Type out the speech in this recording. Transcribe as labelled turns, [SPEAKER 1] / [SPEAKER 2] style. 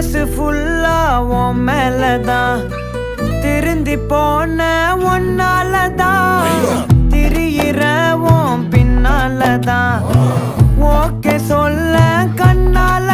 [SPEAKER 1] மனசு ஃபுல்லா உன் மேலதான் திருந்தி போன ஒன்னாலதான் திரியிற உன் பின்னாலதான் ஓகே சொல்ல கண்ணால